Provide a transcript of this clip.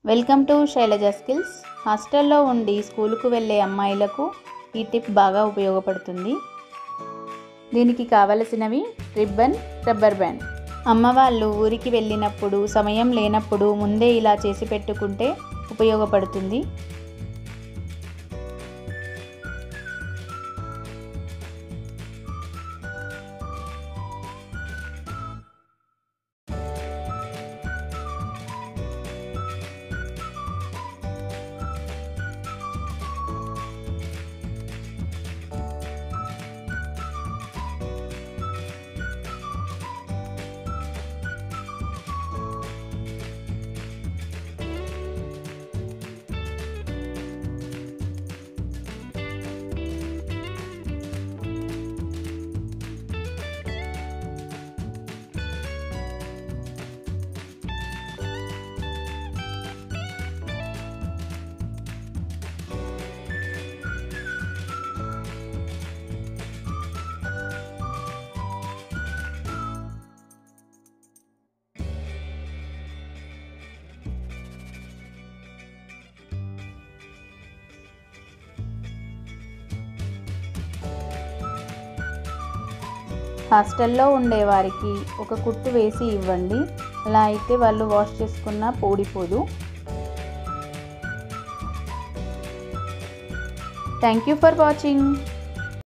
Welcome to Shailaja skills. హాస్టల్లో ఉండి స్కూలుకు వెళ్ళే అమ్మాయిలకు ఈ టిప్ బాగా ఉపయోగపడుతుంది. దీనికి కావలసినవి రిబ్బన్, రబ్బర్ బ్యాండ్. అమ్మ వాళ్ళు ఊరికి వెళ్ళినప్పుడు సమయం లేనప్పుడు ముందే ఇలా చేసి పెట్టుకుంటే ఉపయోగపడుతుంది. హాస్టల్లో ఉండేవారికి ఒక కుట్టు వేసి ఇవ్వండి. అలా అయితే వాళ్ళు వాష్ చేసుకున్న పోడిపోదు. Thank you for watching.